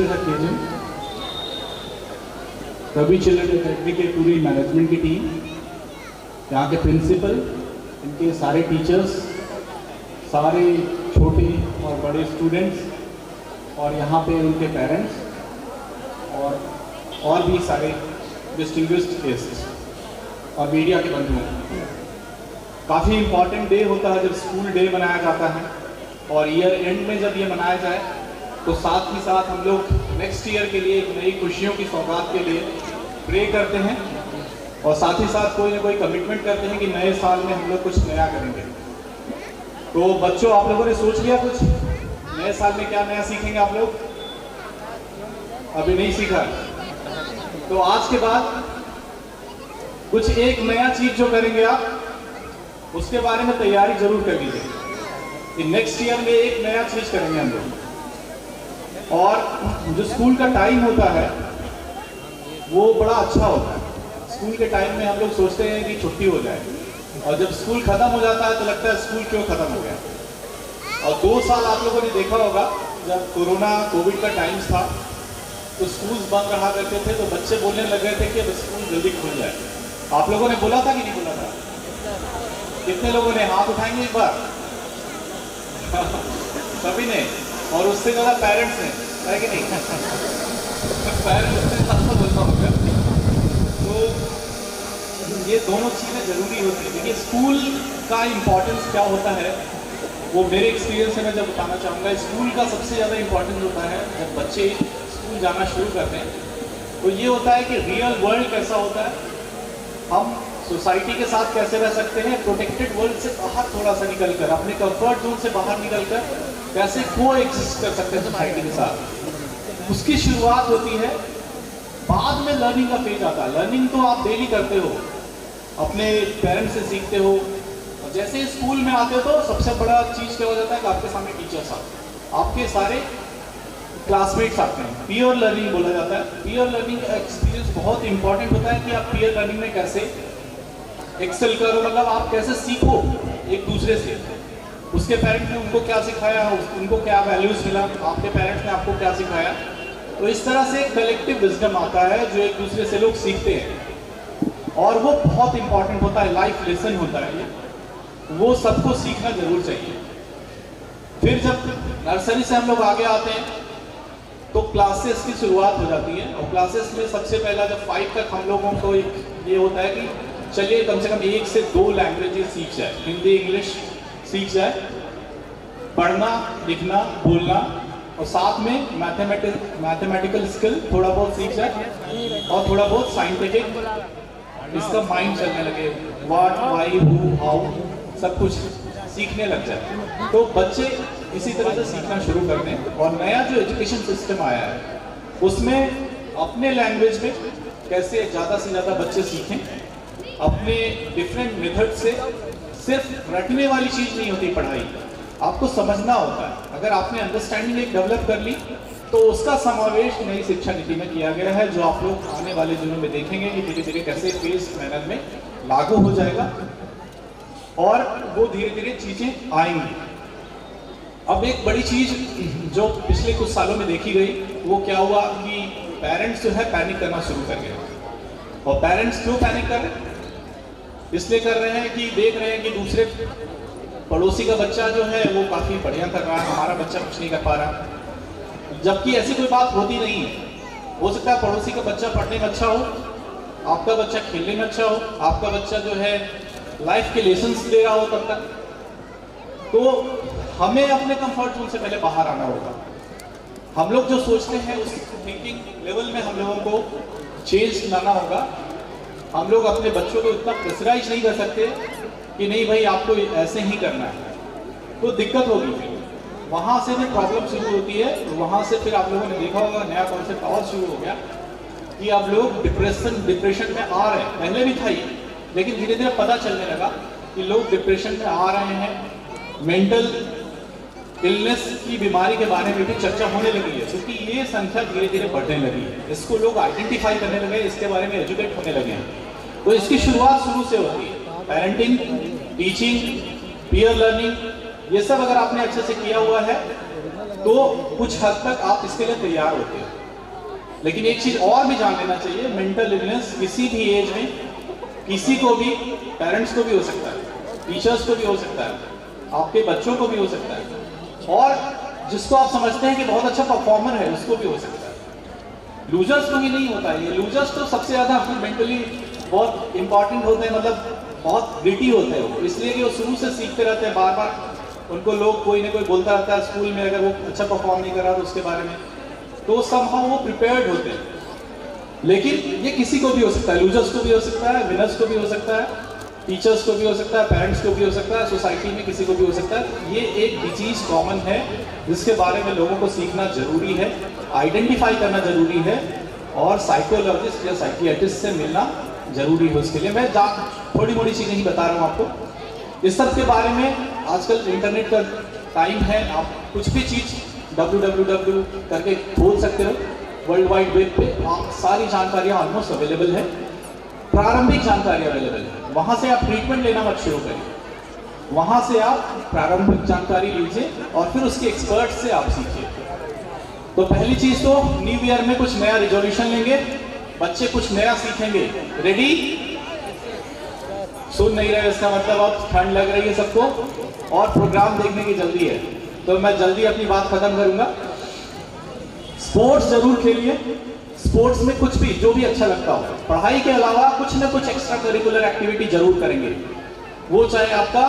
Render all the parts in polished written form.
Special occasion Ravi children academy के पूरी management की टीम, यहाँ के प्रिंसिपल, इनके सारे टीचर्स, सारे छोटे और बड़े स्टूडेंट्स और यहाँ पे उनके पेरेंट्स और भी सारे डिस्टिंग्विश्ड गेस्ट्स और मीडिया के बंधु। काफ़ी इम्पॉर्टेंट डे होता है जब स्कूल डे मनाया जाता है, और ईयर एंड में जब ये मनाया जाए तो साथ ही साथ हम लोग नेक्स्ट ईयर के लिए एक नई खुशियों की सौगात के लिए प्रे करते हैं और साथ ही साथ कोई ना कोई कमिटमेंट करते हैं कि नए साल में हम लोग कुछ नया करेंगे। तो बच्चों, आप लोगों ने सोच लिया कुछ नए साल में क्या नया सीखेंगे आप लोग? अभी नहीं सीखा? तो आज के बाद कुछ एक नया चीज जो करेंगे आप, उसके बारे में तैयारी जरूर कर लीजिए कि नेक्स्ट ईयर में एक नया चीज करेंगे हम लोग। और जो स्कूल का टाइम होता है वो बड़ा अच्छा होता है। स्कूल के टाइम में हम लोग सोचते हैं कि छुट्टी हो जाए, और जब स्कूल खत्म हो जाता है तो लगता है स्कूल क्यों खत्म हो गया। और 2 साल आप लोगों ने देखा होगा, जब कोविड का टाइम था तो स्कूल बंद रहा करते थे, तो बच्चे बोलने लग गए थे कि अब स्कूल जल्दी खुल जाए। आप लोगों ने बोला था कि नहीं बोला था? कितने लोगों ने हाथ उठाएंगे एक बार? सभी ने, और उससे ज़्यादा पेरेंट्स ने, है कि नहीं? पेरेंट्स ने ज़्यादा बोलना होगा। तो ये दोनों चीज़ें ज़रूरी होती है। देखिए, स्कूल का इम्पोर्टेंस क्या होता है वो मेरे एक्सपीरियंस से मैं जब बताना चाहूँगा। स्कूल का सबसे ज़्यादा इम्पोर्टेंस होता है जब बच्चे स्कूल जाना शुरू करते हैं, तो ये होता है कि रियल वर्ल्ड कैसा होता है, हम सोसाइटी के साथ कैसे रह सकते हैं, प्रोटेक्टेड वर्ल्ड से बाहर थोड़ा सा निकलकर, अपने कंफर्ट जोन से बाहर निकलकर कैसे को एग्जिस्ट कर सकते हैं सोसाइटी के साथ। उसकी शुरुआत होती है, बाद में लर्निंग का फेज आता है। लर्निंग तो आप डेली करते हो, अपने पेरेंट्स से सीखते हो, और जैसे ही स्कूल में आते हो तो सबसे बड़ा चीज़ क्या हो जाता है कि आपके सामने टीचर्स आते हैं, आपके सारे क्लासमेट्स आते हैं। पीयर लर्निंग बोला जाता है। पीयर लर्निंग का एक्सपीरियंस बहुत इंपॉर्टेंट होता है कि आप पीयर लर्निंग में कैसे एक्सेल करो, मतलब आप कैसे सीखो एक दूसरे से। उसके पेरेंट्स ने उनको क्या सिखाया, उनको क्या वैल्यूज मिला, आपके पेरेंट्स ने आपको क्या सिखाया। तो इस तरह से कलेक्टिव विजडम आता है जो एक दूसरे से लोग सीखते हैं, और वो बहुत इंपॉर्टेंट होता है, लाइफ लेसन होता है ये, वो सबको सीखना जरूर चाहिए। फिर जब नर्सरी से हम लोग आगे आते हैं तो क्लासेस की शुरुआत हो जाती है, और क्लासेस में सबसे पहला जब 5 तक हम लोगों को ये होता है कि चलिए कम से कम 1 से 2 लैंग्वेजेस सीख जाए, हिंदी इंग्लिश सीख जाए, पढ़ना लिखना बोलना, और साथ में मैथमेटिकल स्किल थोड़ा बहुत सीख जाए, और थोड़ा बहुत साइंटिफिक इसका माइंड चलने लगे, व्हाट व्हाई हु हाउ सब कुछ सीखने लग जाए। तो बच्चे इसी तरह से सीखना शुरू कर दें। और नया जो एजुकेशन सिस्टम आया है उसमें अपने लैंग्वेज में कैसे ज़्यादा से ज़्यादा बच्चे सीखें, अपने डिफरेंट मेथड से। सिर्फ रटने वाली चीज़ नहीं होती पढ़ाई, आपको समझना होता है। अगर आपने अंडरस्टैंडिंग एक डेवलप कर ली तो उसका समावेश नई शिक्षा नीति में किया गया है, जो आप लोग आने वाले दिनों में देखेंगे कि धीरे धीरे कैसे फेज मैनर में लागू हो जाएगा, और वो धीरे धीरे चीज़ें आएंगी। अब एक बड़ी चीज़ जो पिछले कुछ सालों में देखी गई वो क्या हुआ कि पेरेंट्स जो है पैनिक करना शुरू कर गए। और पेरेंट्स क्यों पैनिक कर रहे हैं? इसलिए कर रहे हैं कि देख रहे हैं कि दूसरे पड़ोसी का बच्चा जो है वो काफ़ी बढ़िया कर रहा है, हमारा बच्चा कुछ नहीं कर पा रहा, जबकि ऐसी कोई बात होती नहीं है। हो सकता है पड़ोसी का बच्चा पढ़ने में अच्छा हो, आपका बच्चा खेलने में अच्छा हो, आपका बच्चा जो है लाइफ के लेसन्स दे रहा हो तब तक। तो हमें अपने कंफर्ट जोन से पहले बाहर आना होगा। हम लोग जो सोचते हैं उस थिंकिंग लेवल में हम लोगों को चेंज लाना होगा। हम लोग अपने बच्चों को इतना प्रेशराइज नहीं कर सकते कि नहीं भाई आपको ऐसे ही करना है, तो दिक्कत होगी। फिर वहाँ से भी प्रॉब्लम शुरू होती है। वहाँ से फिर आप लोगों ने देखा होगा नया कॉन्सेप्ट और शुरू हो गया कि अब लोग डिप्रेशन में आ रहे हैं। पहले भी था ये, लेकिन धीरे धीरे पता चलने लगा कि लोग डिप्रेशन में आ रहे हैं। मेंटल इलनेस की बीमारी के बारे में भी चर्चा होने लगी है, क्योंकि ये संख्या धीरे धीरे बढ़ने लगी है। इसको लोग आइडेंटिफाई करने लगे, इसके बारे में एजुकेट होने लगे हैं। तो इसकी शुरुआत शुरू से होती है। पेरेंटिंग, टीचिंग, पीयर लर्निंग, ये सब अगर आपने अच्छे से किया हुआ है तो कुछ हद तक आप इसके लिए तैयार होते हो। लेकिन एक चीज और भी जान लेना चाहिए, मेंटल इलनेस किसी भी एज में किसी को भी, पेरेंट्स को भी हो सकता है, टीचर्स को भी हो सकता है, आपके बच्चों को भी हो सकता है, और जिसको आप समझते हैं कि बहुत अच्छा परफॉर्मर है उसको भी हो सकता है। लूजर्स को भी नहीं होता है। ये लूजर्स तो सबसे ज्यादा मेंटली बहुत इंपॉर्टेंट होते हैं, मतलब बहुत ग्रिटी होते हैं वो, इसलिए कि वो शुरू से सीखते रहते हैं, बार बार उनको लोग कोई ना कोई बोलता रहता है स्कूल में, अगर वो अच्छा परफॉर्म नहीं कर रहा तो उसके बारे में, तो समहाउ वो प्रिपेयर्ड होते हैं। लेकिन ये किसी को भी हो सकता है, लूजर्स को भी हो सकता है, विनर्स को भी हो सकता है, टीचर्स को भी हो सकता है, पेरेंट्स को भी हो सकता है, सोसाइटी में किसी को भी हो सकता है। ये एक डिजीज कॉमन है जिसके बारे में लोगों को सीखना जरूरी है, आइडेंटिफाई करना जरूरी है, और साइकोलॉजिस्ट या साइकियाट्रिस्ट से मिलना जरूरी है। उसके लिए मैं थोड़ी मोड़ी चीजें ही बता रहा हूँ आपको। इस सब के बारे में आजकल इंटरनेट का टाइम है, आप कुछ भी चीज www करके खोल सकते हो, वर्ल्ड वाइड वेब पे आप सारी जानकारियां ऑलमोस्ट अवेलेबल है, प्रारंभिक जानकारी अवेलेबल है। वहां से आप ट्रीटमेंट लेना मत शुरू करिए, वहां से आप प्रारंभिक जानकारी लीजिए और फिर उसके एक्सपर्ट से आप सीखिए। तो पहली चीज तो न्यू ईयर में कुछ नया रिजोल्यूशन लेंगे, बच्चे कुछ नया सीखेंगे। रेडी? सुन नहीं रहे, इसका मतलब अब ठंड लग रही है सबको और प्रोग्राम देखने की जल्दी है, तो मैं जल्दी अपनी बात खत्म करूंगा। स्पोर्ट्स जरूर खेलिए, स्पोर्ट्स में कुछ भी जो भी अच्छा लगता हो, पढ़ाई के अलावा कुछ ना कुछ एक्स्ट्रा करिकुलर एक्टिविटी जरूर करेंगे, वो चाहे आपका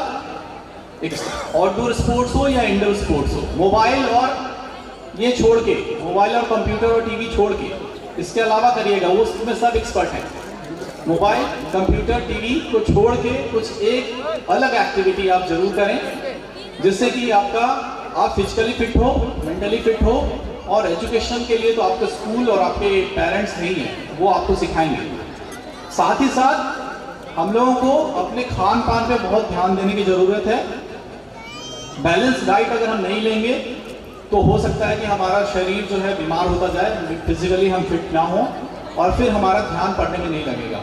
आउटडोर स्पोर्ट्स हो या इंडोर स्पोर्ट्स हो। मोबाइल और ये छोड़ के, मोबाइल और कंप्यूटर और टीवी छोड़ के इसके अलावा करिएगा, वो उसमें सब एक्सपर्ट हैं। मोबाइल, कंप्यूटर, टीवी को छोड़ के कुछ एक अलग एक्टिविटी आप जरूर करें, जिससे कि आप फिजिकली फिट हो, मेंटली फिट हो, और एजुकेशन के लिए तो आपके स्कूल और आपके पेरेंट्स नहीं है, वो आपको सिखाएंगे। साथ ही साथ हम लोगों को अपने खान पान पे बहुत ध्यान देने की जरूरत है। बैलेंस डाइट अगर हम नहीं लेंगे तो हो सकता है कि हमारा शरीर जो है बीमार होता जाए, फिजिकली हम फिट ना हो, और फिर हमारा ध्यान पढ़ने में नहीं लगेगा।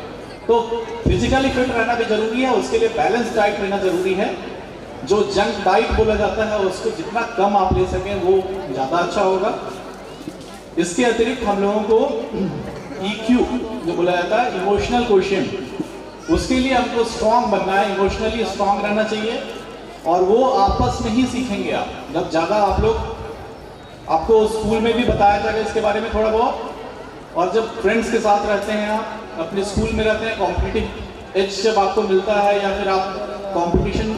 तो फिजिकली फिट रहना भी जरूरी है, उसके लिए बैलेंस डाइट लेना जरूरी है। जो जंक डाइट बोला जाता है उसको जितना कम आप ले सकें वो ज़्यादा अच्छा होगा। इसके अतिरिक्त हम लोगों को EQ जो बोला जाता है, इमोशनल क्वेश्चन, उसके लिए हमको स्ट्रांग बनना है, इमोशनली स्ट्रांग रहना चाहिए, और वो आपस में ही सीखेंगे आप। जब ज़्यादा आप लोग, आपको स्कूल में भी बताया जाएगा इसके बारे में थोड़ा बहुत, और जब फ्रेंड्स के साथ रहते हैं, आप अपने स्कूल में रहते हैं, कॉम्पिटिटिव एज जब आपको मिलता है या फिर आप कंपटीशन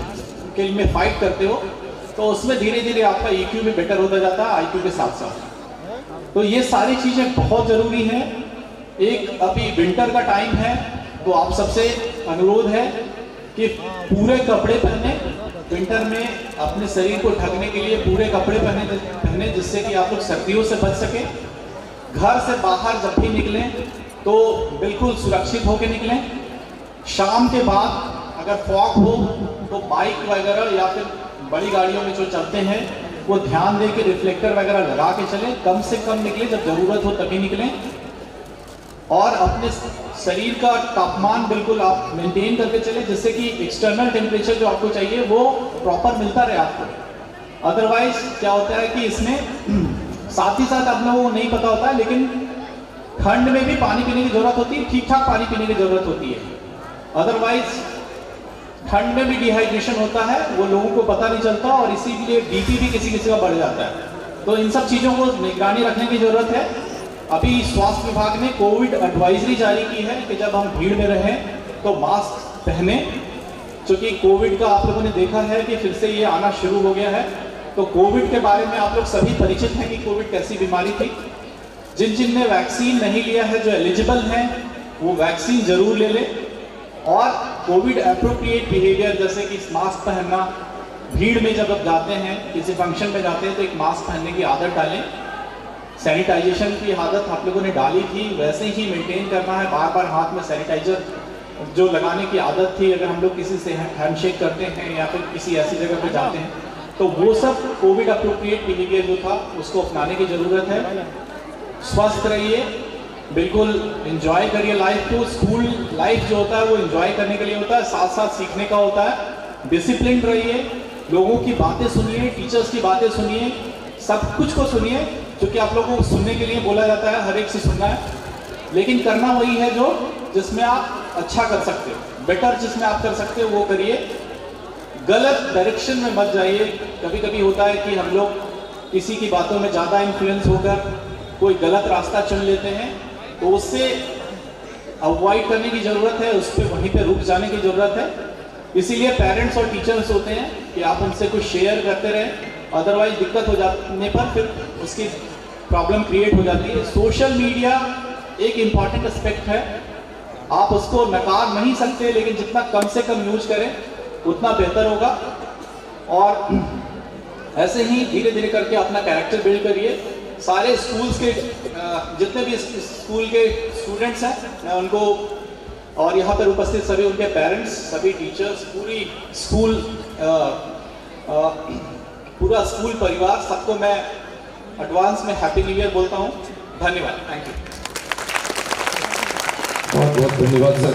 के लिए फाइट करते हो, तो उसमें धीरे धीरे आपका EQ भी बेटर होता जाता है IQ के साथ साथ। तो ये सारी चीज़ें बहुत ज़रूरी हैं। एक अभी विंटर का टाइम है, तो आप सबसे अनुरोध है कि पूरे कपड़े पहने, विंटर में अपने शरीर को ढकने के लिए पूरे कपड़े पहने, जिससे कि आप लोग सर्दियों से बच सके। घर से बाहर जब भी निकलें तो बिल्कुल सुरक्षित होकर निकलें। शाम के बाद अगर फॉग हो तो बाइक वगैरह या फिर बड़ी गाड़ियों में जो चलते हैं वो ध्यान दे के रिफ्लेक्टर वगैरह लगा के चलें, कम से कम निकलें, जब जरूरत हो तभी निकलें, और अपने शरीर का तापमान बिल्कुल आप मेंटेन करके चलें, जिससे कि एक्सटर्नल टेम्परेचर जो आपको चाहिए वो प्रॉपर मिलता रहे आपको। अदरवाइज क्या होता है कि इसमें साथ ही साथ आप लोगों को नहीं पता होता है, लेकिन ठंड में भी पानी पीने की जरूरत होती है, ठीक ठाक पानी पीने की जरूरत होती है। अदरवाइज ठंड में भी डिहाइड्रेशन होता है, वो लोगों को पता नहीं चलता, और इसीलिए BP भी किसी किसी का बढ़ जाता है। तो इन सब चीज़ों को निगरानी रखने की जरूरत है। अभी स्वास्थ्य विभाग ने कोविड एडवाइजरी जारी की है कि जब हम भीड़ में रहें तो मास्क पहने, क्योंकि कोविड का आप लोगों ने देखा है कि फिर से ये आना शुरू हो गया है। तो कोविड के बारे में आप लोग सभी परिचित हैं कि कोविड कैसी बीमारी थी। जिन ने वैक्सीन नहीं लिया है, जो एलिजिबल हैं, वो वैक्सीन जरूर ले लें, और कोविड एप्रोप्रिएट बिहेवियर जैसे कि मास्क पहनना, भीड़ में जब आप जाते हैं, किसी फंक्शन में जाते हैं तो एक मास्क पहनने की आदत डालें। सैनिटाइजेशन की आदत आप लोगों ने डाली थी, वैसे ही मेंटेन करना है। बार बार हाथ में सैनिटाइजर जो लगाने की आदत थी, अगर हम लोग किसी से हैंडशेक करते हैं या फिर किसी ऐसी जगह पर जाते हैं, तो वो सब कोविड एप्रोप्रिएट बिहेवियर जो था उसको अपनाने की ज़रूरत है। स्वस्थ रहिए, बिल्कुल एंजॉय करिए लाइफ को। स्कूल लाइफ जो होता है वो एंजॉय करने के लिए होता है, साथ साथ सीखने का होता है। डिसिप्लिन रहिए, लोगों की बातें सुनिए, टीचर्स की बातें सुनिए, सब कुछ को सुनिए, क्योंकि आप लोगों को सुनने के लिए बोला जाता है, हर एक से सुनना है, लेकिन करना वही है जो जिसमें आप अच्छा कर सकते हो, बेटर जिसमें आप कर सकते हो वो करिए। गलत डायरेक्शन में मत जाइए। कभी कभी होता है कि हम लोग किसी की बातों में ज़्यादा इन्फ्लुएंस होकर कोई गलत रास्ता चुन लेते हैं, तो उससे अवॉइड करने की ज़रूरत है, उस पर वहीं पे रुक जाने की ज़रूरत है। इसीलिए पेरेंट्स और टीचर्स होते हैं कि आप उनसे कुछ शेयर करते रहें, अदरवाइज दिक्कत हो जाने पर फिर उसकी प्रॉब्लम क्रिएट हो जाती है। सोशल मीडिया एक इम्पॉर्टेंट एस्पेक्ट है, आप उसको नकार नहीं सकते, लेकिन जितना कम से कम यूज करें उतना बेहतर होगा। और ऐसे ही धीरे धीरे करके अपना कैरेक्टर बिल्ड करिए। सारे स्कूल्स के जितने भी स्कूल के स्टूडेंट्स हैं, मैं उनको और यहाँ पर उपस्थित सभी उनके पेरेंट्स, सभी टीचर्स, पूरा स्कूल परिवार, सबको मैं एडवांस में हैप्पी न्यू ईयर बोलता हूँ। धन्यवाद। Thank you. बहुत बहुत धन्यवाद सर।